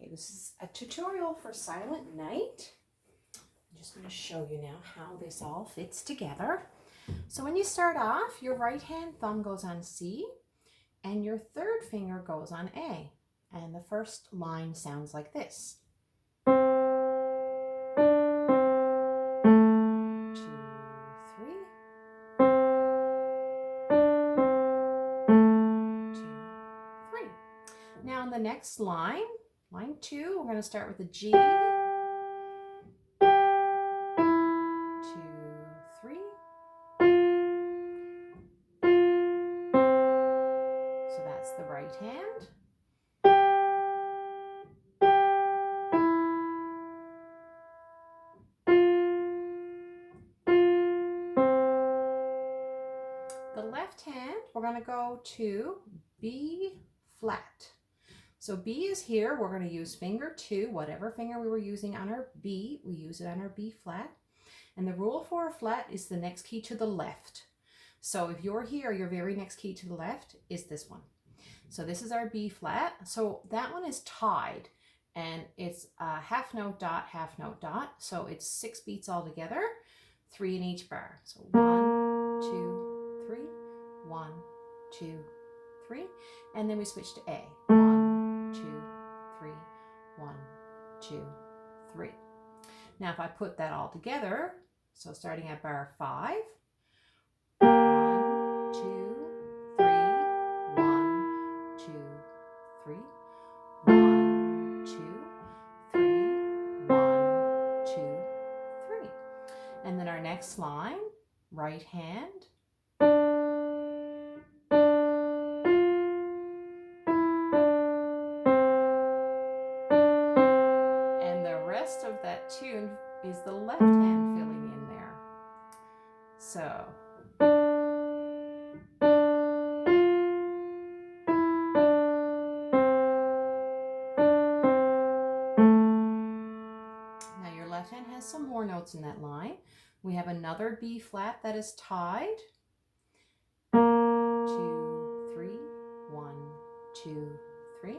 Okay, this is a tutorial for Silent Night. I'm just going to show you now how this all fits together. So when you start off, your right hand thumb goes on C and your third finger goes on A. And the first line sounds like this. 2, 3. 2, 3. Now on the next line, line 2, we're going to start with a G. 2, 3. So that's the right hand. The left hand, we're going to go to B flat. So B is here. We're going to use finger 2, whatever finger we were using on our B, we use it on our B flat. And the rule for a flat is the next key to the left. So if you're here, your very next key to the left is this one. So this is our B flat. So that one is tied and it's a half note dot, half note dot. So it's 6 beats all together, 3 in each bar. So 1, 2, 3, 1, 2, 3. And then we switch to A. 1, 2, 3, 1, 2, 3. Now if I put that all together, so starting at bar 5, 1, 2, 3, 1, 2, 3, 1, 2, 3, 1, 2, 3. And then our next line, right hand. And the rest of that tune is the left hand filling in there. So. Now your left hand has some more notes in that line. We have another B flat that is tied. 2, 3, 1, 2, 3.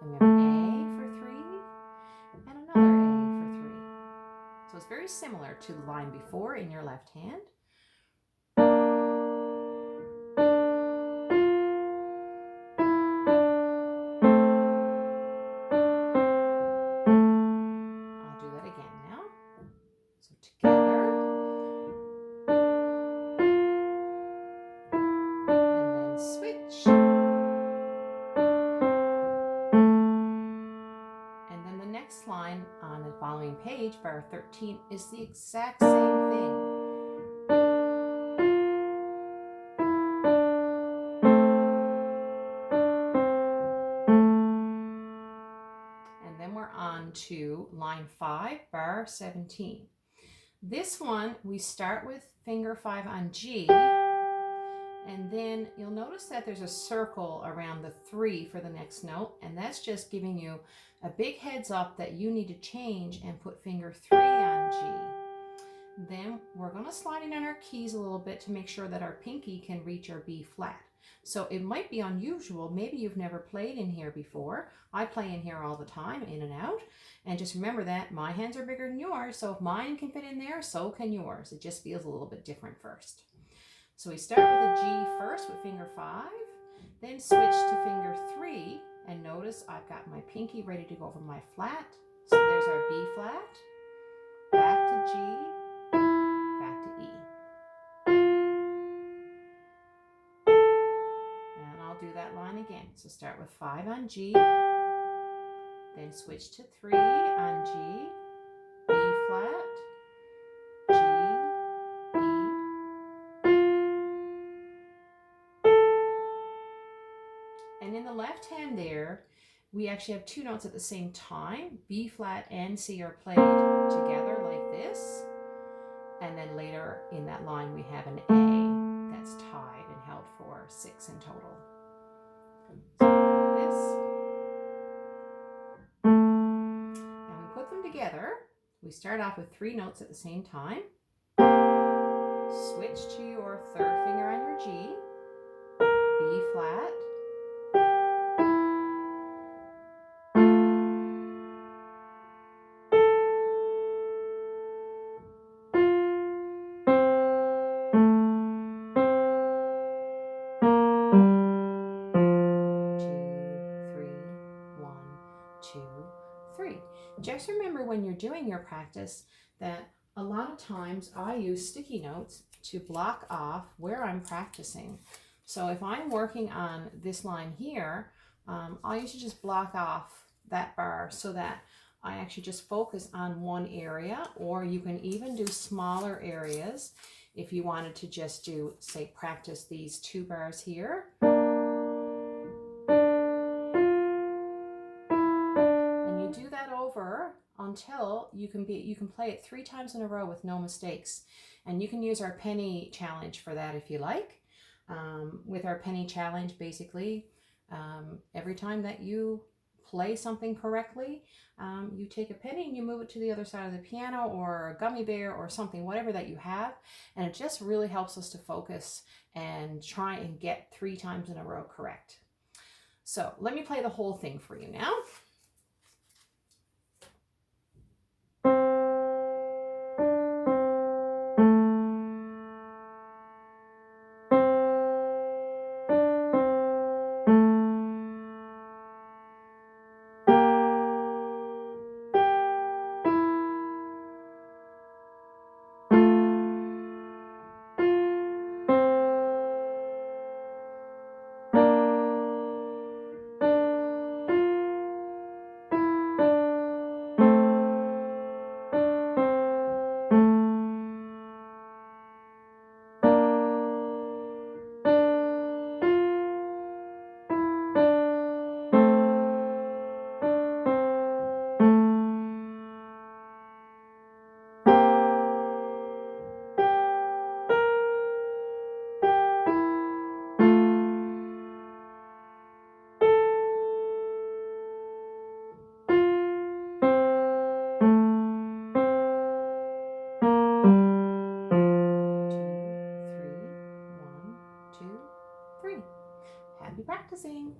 Then we have an A for 3 and another A for 3. So it's very similar to the line before in your left hand. I'll do that again now. So together. And then switch. And then the next line on the following page, bar 13, is the exact same thing. And then we're on to line 5, bar 17. This one, we start with finger 5 on G, and then you'll notice that there's a circle around the 3 for the next note, and that's just giving you a big heads up that you need to change and put finger 3 on G. Then we're going to slide in on our keys a little bit to make sure that our pinky can reach our B flat. So it might be unusual. Maybe you've never played in here before. I play in here all the time, in and out. And just remember that my hands are bigger than yours. So if mine can fit in there, so can yours. It just feels a little bit different first. So we start with a G first with finger 5, then switch to finger 3. And notice I've got my pinky ready to go over my flat. So there's our B flat, back to G, back to E. And I'll do that line again. So start with 5 on G, then switch to 3 on G, B flat, G, E. And in the left hand there, we actually have 2 notes at the same time. B flat and C are played together like this. And then later in that line, we have an A that's tied and held for 6 in total. So we've got this. And we put them together. We start off with 3 notes at the same time. Switch to your third finger on your G, B flat, 2, 3. Just remember when you're doing your practice that a lot of times I use sticky notes to block off where I'm practicing. So if I'm working on this line here, I'll usually just block off that bar so that I actually just focus on one area, or you can even do smaller areas if you wanted to just do, say, practice these 2 bars here. And you do that over until you can play it 3 times in a row with no mistakes. And you can use our penny challenge for that if you like. With our penny challenge, basically, every time that you play something correctly, you take a penny and you move it to the other side of the piano, or a gummy bear or something, whatever that you have, and it just really helps us to focus and try and get 3 times in a row correct. So let me play the whole thing for you now. Happy practicing!